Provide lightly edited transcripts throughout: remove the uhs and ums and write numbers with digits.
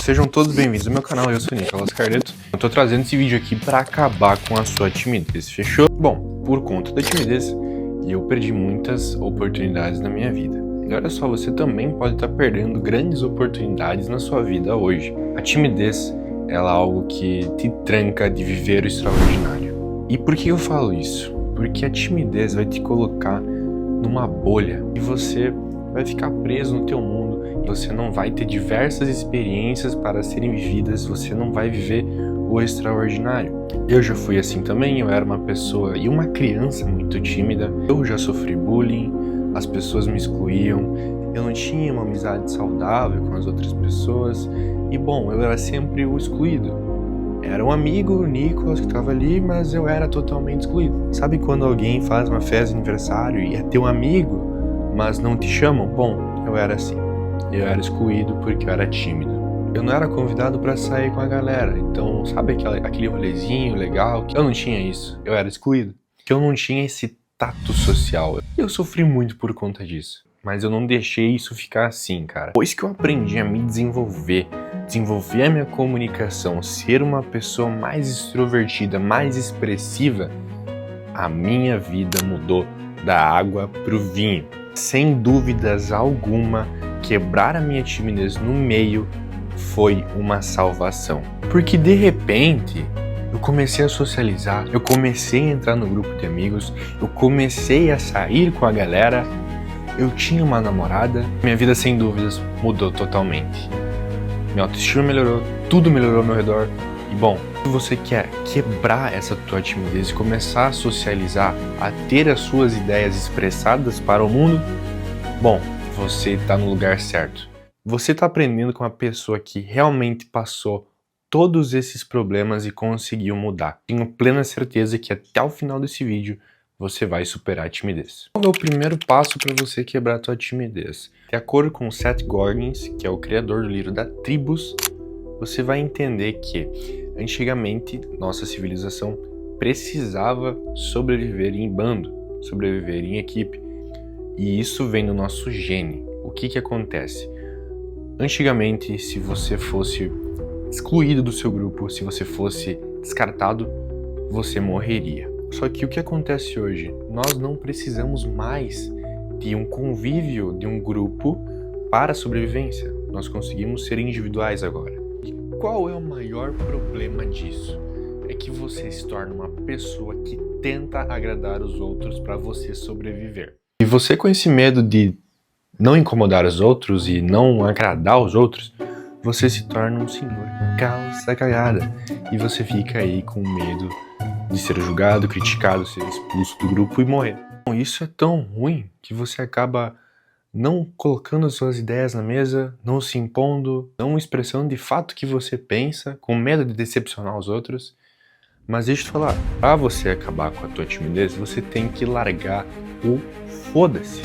Sejam todos bem-vindos ao meu canal, eu sou o Nicolas Carleto. Eu tô trazendo esse vídeo aqui para acabar com a sua timidez, fechou? Bom, por conta da timidez, eu perdi muitas oportunidades na minha vida. E olha só, você também pode estar perdendo grandes oportunidades na sua vida hoje. A timidez, ela é algo que te tranca de viver o extraordinário. E por que eu falo isso? Porque a timidez vai te colocar numa bolha e você vai ficar preso no teu mundo. Você não vai ter diversas experiências para serem vividas, você não vai viver o extraordinário. Eu já fui assim também, eu era uma pessoa e uma criança muito tímida. Eu já sofri bullying, as pessoas me excluíam, eu não tinha uma amizade saudável com as outras pessoas. E bom, eu era sempre o excluído. Era um amigo, o Nicolas, que estava ali, mas eu era totalmente excluído. Sabe quando alguém faz uma festa de aniversário e é teu amigo, mas não te chamam? Bom, eu era assim. Eu era excluído porque eu era tímido. Eu não era convidado para sair com a galera. Então, sabe aquele rolezinho legal? Eu não tinha isso. Eu era excluído. Eu não tinha esse tato social. Eu sofri muito por conta disso. Mas eu não deixei isso ficar assim, cara. Depois que eu aprendi a me desenvolver a minha comunicação, ser uma pessoa mais extrovertida, mais expressiva, a minha vida mudou da água pro vinho. Sem dúvidas alguma, quebrar a minha timidez no meio foi uma salvação. Porque de repente, eu comecei a socializar, eu comecei a entrar no grupo de amigos, eu comecei a sair com a galera, eu tinha uma namorada, minha vida sem dúvidas mudou totalmente. Minha autoestima melhorou, tudo melhorou ao meu redor. E bom, se você quer quebrar essa tua timidez e começar a socializar, a ter as suas ideias expressadas para o mundo, bom, você está no lugar certo. Você está aprendendo com uma pessoa que realmente passou todos esses problemas e conseguiu mudar. Tenho plena certeza que até o final desse vídeo você vai superar a timidez. Qual é o primeiro passo para você quebrar a tua timidez? De acordo com Seth Godin, que é o criador do livro da Tribos, você vai entender que antigamente nossa civilização precisava sobreviver em bando, sobreviver em equipe. E isso vem do nosso gene. O que acontece? Antigamente, se você fosse excluído do seu grupo, se você fosse descartado, você morreria. Só que o que acontece hoje? Nós não precisamos mais de um convívio, de um grupo para a sobrevivência. Nós conseguimos ser individuais agora. E qual é o maior problema disso? É que você se torna uma pessoa que tenta agradar os outros para você sobreviver. E você, com esse medo de não incomodar os outros e não agradar os outros, você se torna um senhor calça cagada. E você fica aí com medo de ser julgado, criticado, ser expulso do grupo e morrer. Bom, isso é tão ruim que você acaba não colocando as suas ideias na mesa, não se impondo, não expressando de fato o que você pensa, com medo de decepcionar os outros. Mas deixa eu te falar, para você acabar com a tua timidez, você tem que largar o foda-se.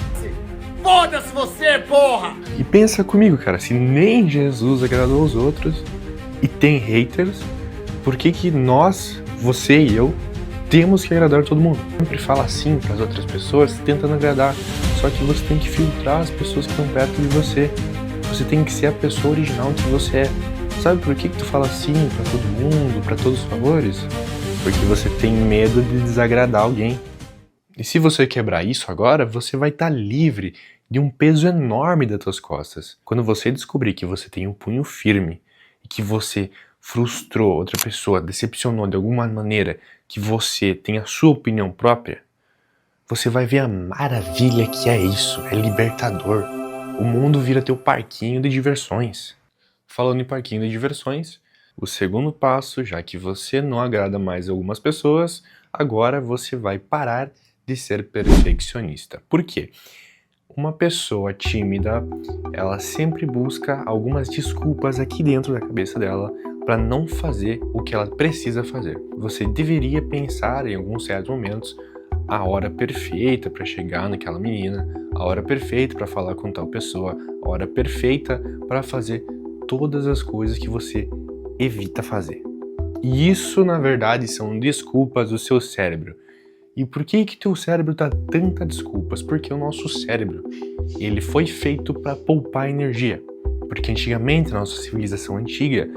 Foda-se você, porra! E pensa comigo, cara, se nem Jesus agradou os outros e tem haters, por que nós, você e eu, temos que agradar todo mundo? Sempre fala assim para as outras pessoas, tentando agradar, só que você tem que filtrar as pessoas que estão perto de você. Você tem que ser a pessoa original que você é. Sabe por que tu fala assim para todo mundo, para todos os favores? Porque você tem medo de desagradar alguém. E se você quebrar isso agora, você vai estar livre de um peso enorme das tuas costas. Quando você descobrir que você tem um punho firme e que você frustrou outra pessoa, decepcionou de alguma maneira, que você tem a sua opinião própria, você vai ver a maravilha que é isso, é libertador. O mundo vira teu parquinho de diversões. Falando em parquinho de diversões, o segundo passo, já que você não agrada mais algumas pessoas, agora você vai parar de ser perfeccionista. Por quê? Uma pessoa tímida, ela sempre busca algumas desculpas aqui dentro da cabeça dela para não fazer o que ela precisa fazer. Você deveria pensar em alguns certos momentos a hora perfeita para chegar naquela menina, a hora perfeita para falar com tal pessoa, a hora perfeita para fazer todas as coisas que você evita fazer. E isso, na verdade, são desculpas do seu cérebro. E por que teu cérebro dá tantas desculpas? Porque o nosso cérebro, ele foi feito para poupar energia. Porque antigamente, na nossa civilização antiga,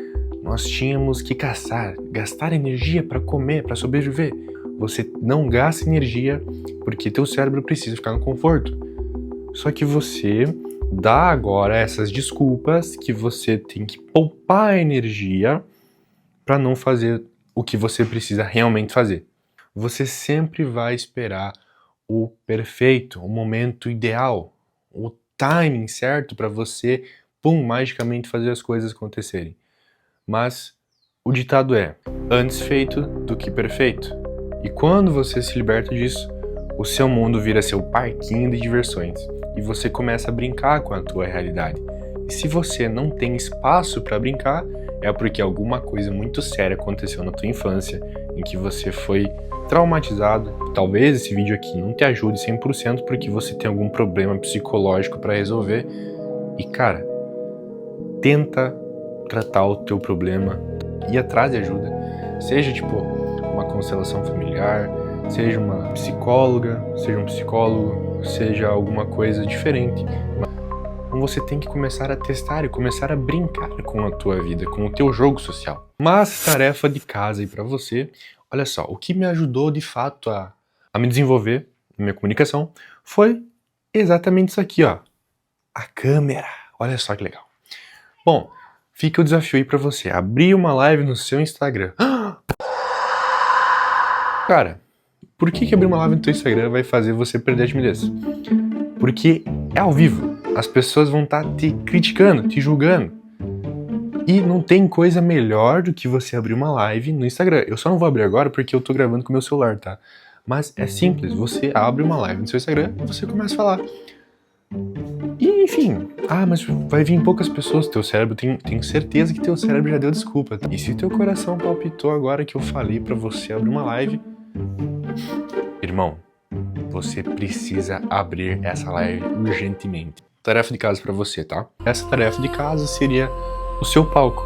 nós tínhamos que caçar, gastar energia para comer, para sobreviver. Você não gasta energia porque teu cérebro precisa ficar no conforto. Só que você dá agora essas desculpas que você tem que poupar energia para não fazer o que você precisa realmente fazer. Você sempre vai esperar o perfeito, o momento ideal, o timing certo para você, magicamente fazer as coisas acontecerem. Mas o ditado é, antes feito do que perfeito. E quando você se liberta disso, o seu mundo vira seu parquinho de diversões e você começa a brincar com a tua realidade. E se você não tem espaço para brincar, é porque alguma coisa muito séria aconteceu na tua infância, em que você foi traumatizado. Talvez esse vídeo aqui não te ajude 100% porque você tem algum problema psicológico para resolver. E cara, tenta tratar o teu problema, ir atrás de ajuda, seja tipo uma constelação familiar, seja uma psicóloga, seja um psicólogo, seja alguma coisa diferente. Então você tem que começar a testar e começar a brincar com a tua vida, com o teu jogo social. Mas tarefa de casa aí pra você, olha só, o que me ajudou de fato a me desenvolver na minha comunicação foi exatamente isso aqui, ó, a câmera. Olha só que legal. Bom, fica o desafio aí pra você, abrir uma live no seu Instagram. Cara, por que abrir uma live no teu Instagram vai fazer você perder a timidez? Porque é ao vivo, as pessoas vão estar te criticando, te julgando. E não tem coisa melhor do que você abrir uma live no Instagram. Eu só não vou abrir agora porque eu tô gravando com o meu celular, tá? Mas é simples, você abre uma live no seu Instagram e você começa a falar. E enfim, mas vai vir poucas pessoas, teu cérebro, tenho certeza que teu cérebro já deu desculpa. E se teu coração palpitou agora que eu falei pra você abrir uma live, irmão, você precisa abrir essa live urgentemente. Tarefa de casa pra você, tá? Essa tarefa de casa seria o seu palco.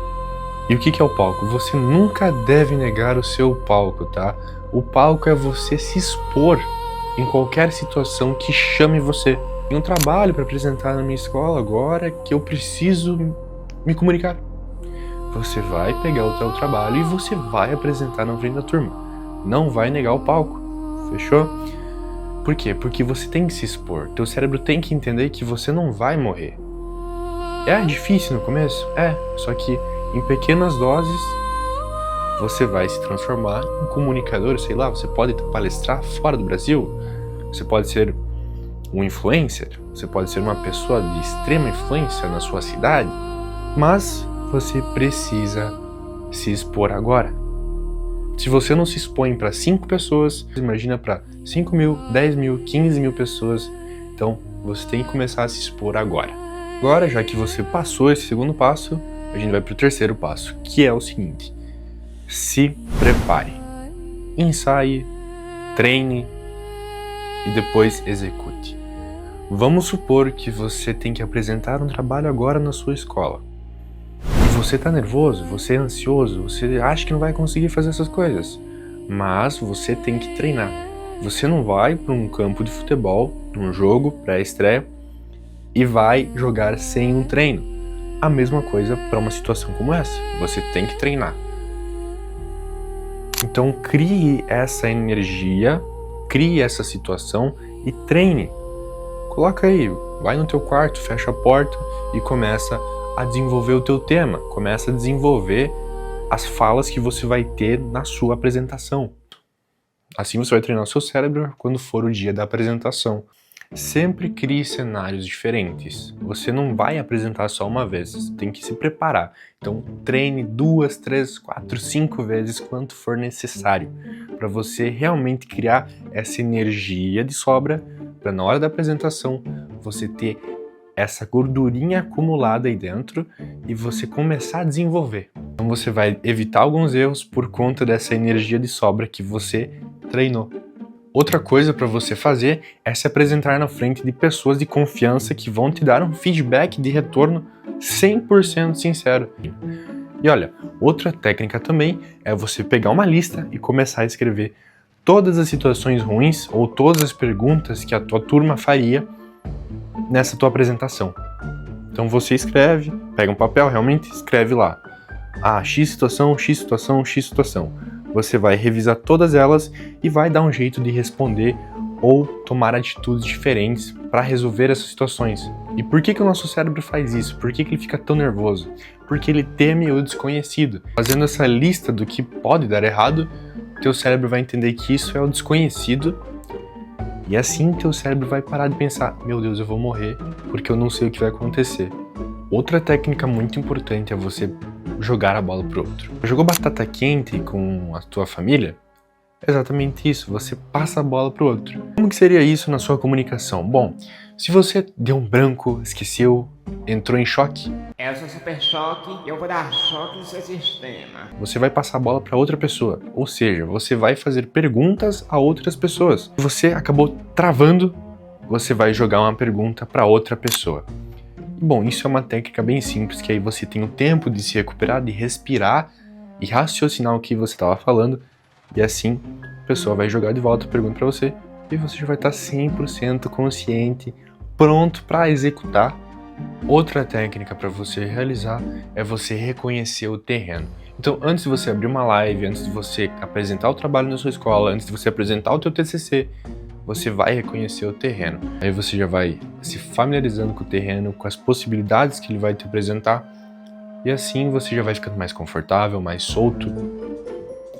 E o que é o palco? Você nunca deve negar o seu palco, tá? O palco é você se expor em qualquer situação que chame você. Tem um trabalho para apresentar na minha escola agora que eu preciso me comunicar. Você vai pegar o teu trabalho e você vai apresentar na frente da turma. Não vai negar o palco. Fechou? Por quê? Porque você tem que se expor. Teu cérebro tem que entender que você não vai morrer. É difícil no começo? É. Só que em pequenas doses você vai se transformar em comunicador, sei lá, você pode palestrar fora do Brasil, você pode ser um influencer, você pode ser uma pessoa de extrema influência na sua cidade, mas você precisa se expor agora. Se você não se expõe para 5 pessoas, imagina para 5 mil, 10 mil, 15 mil pessoas. Então você tem que começar a se expor agora. Agora, já que você passou esse segundo passo, a gente vai para o terceiro passo, que é o seguinte: se prepare, ensaie, treine e depois execute. Vamos supor que você tem que apresentar um trabalho agora na sua escola. E você tá nervoso, você é ansioso, você acha que não vai conseguir fazer essas coisas. Mas você tem que treinar. Você não vai para um campo de futebol, num jogo pré-estreia, e vai jogar sem um treino. A mesma coisa para uma situação como essa. Você tem que treinar. Então crie essa energia, crie essa situação e treine. Coloca aí, vai no teu quarto, fecha a porta e começa a desenvolver o teu tema. Começa a desenvolver as falas que você vai ter na sua apresentação. Assim você vai treinar o seu cérebro quando for o dia da apresentação. Sempre crie cenários diferentes. Você não vai apresentar só uma vez, você tem que se preparar. Então treine 2, 3, 4, 5 vezes quanto for necessário para você realmente criar essa energia de sobra para na hora da apresentação você ter essa gordurinha acumulada aí dentro e você começar a desenvolver. Então você vai evitar alguns erros por conta dessa energia de sobra que você treinou. Outra coisa para você fazer é se apresentar na frente de pessoas de confiança que vão te dar um feedback de retorno 100% sincero. E olha, outra técnica também é você pegar uma lista e começar a escrever todas as situações ruins ou todas as perguntas que a tua turma faria nessa tua apresentação. Então você escreve, pega um papel, realmente escreve lá. X situação, X situação, X situação. Você vai revisar todas elas e vai dar um jeito de responder ou tomar atitudes diferentes para resolver essas situações. E por que o nosso cérebro faz isso? Por que ele fica tão nervoso? Porque ele teme o desconhecido. Fazendo essa lista do que pode dar errado, teu cérebro vai entender que isso é o desconhecido e assim teu cérebro vai parar de pensar: meu Deus, eu vou morrer porque eu não sei o que vai acontecer. Outra técnica muito importante é você jogar a bola pro outro. Jogou batata quente com a tua família? É exatamente isso, você passa a bola pro outro. Como que seria isso na sua comunicação? Bom, se você deu um branco, esqueceu, entrou em choque, Eu sou super choque e eu vou dar choque no seu sistema. você vai passar a bola para outra pessoa. Ou seja, você vai fazer perguntas a outras pessoas. Se você acabou travando, você vai jogar uma pergunta para outra pessoa. Bom, isso é uma técnica bem simples, que aí você tem o tempo de se recuperar, de respirar e raciocinar o que você estava falando, e assim a pessoa vai jogar de volta a pergunta para você e você já vai estar 100% consciente, pronto para executar. Outra técnica para você realizar é você reconhecer o terreno. Então, antes de você abrir uma live, antes de você apresentar o trabalho na sua escola, antes de você apresentar o teu TCC, você vai reconhecer o terreno. Aí você já vai se familiarizando com o terreno, com as possibilidades que ele vai te apresentar, e assim você já vai ficando mais confortável, mais solto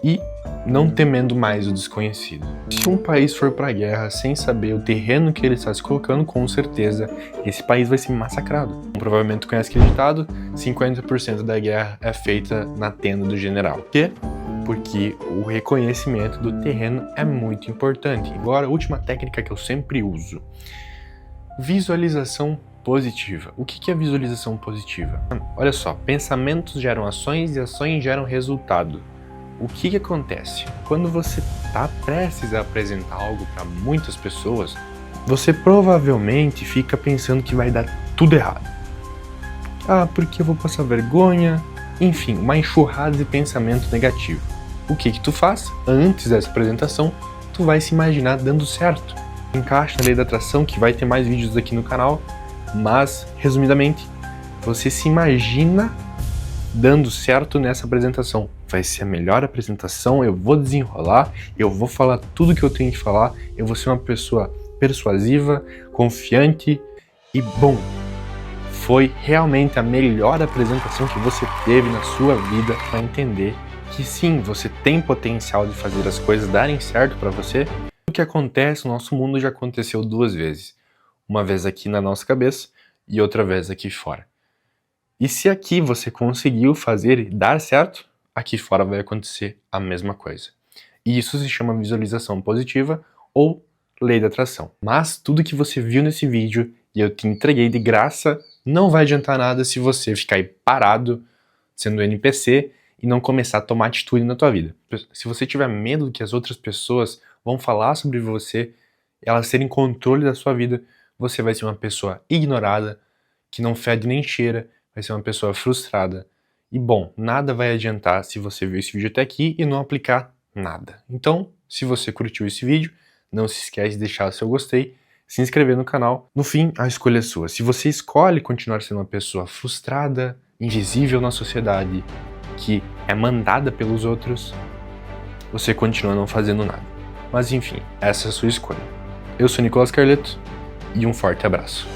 e não temendo mais o desconhecido. Se um país for para a guerra sem saber o terreno que ele está se colocando, com certeza esse país vai ser massacrado. Provavelmente tu conhece aquele ditado: 50% da guerra é feita na tenda do general. Por quê? Porque o reconhecimento do terreno é muito importante. Agora, a última técnica que eu sempre uso: visualização positiva. O que é visualização positiva? Olha só, pensamentos geram ações e ações geram resultado. O que acontece? Quando você está prestes a apresentar algo para muitas pessoas, você provavelmente fica pensando que vai dar tudo errado. Porque eu vou passar vergonha. Enfim, uma enxurrada de pensamento negativo. O que tu faz? Antes dessa apresentação, tu vai se imaginar dando certo. Encaixa na lei da atração, que vai ter mais vídeos aqui no canal, mas, resumidamente, você se imagina dando certo nessa apresentação. Vai ser a melhor apresentação, eu vou desenrolar, eu vou falar tudo que eu tenho que falar, eu vou ser uma pessoa persuasiva, confiante e, bom, foi realmente a melhor apresentação que você teve na sua vida para entender que sim, você tem potencial de fazer as coisas darem certo para você. O que acontece no nosso mundo já aconteceu 2 vezes. Uma vez aqui na nossa cabeça e outra vez aqui fora. E se aqui você conseguiu fazer e dar certo, aqui fora vai acontecer a mesma coisa. E isso se chama visualização positiva ou lei da atração. Mas tudo que você viu nesse vídeo e eu te entreguei de graça não vai adiantar nada se você ficar aí parado, sendo NPC, e não começar a tomar atitude na tua vida. Se você tiver medo do que as outras pessoas vão falar sobre você, elas terem controle da sua vida, você vai ser uma pessoa ignorada, que não fede nem cheira, vai ser uma pessoa frustrada. E bom, nada vai adiantar se você viu esse vídeo até aqui e não aplicar nada. Então, se você curtiu esse vídeo, não se esquece de deixar o seu gostei, se inscrever no canal. No fim, a escolha é sua. Se você escolhe continuar sendo uma pessoa frustrada, invisível na sociedade, que é mandada pelos outros, você continua não fazendo nada. Mas enfim, essa é a sua escolha. Eu sou Nicolas Carleto e um forte abraço.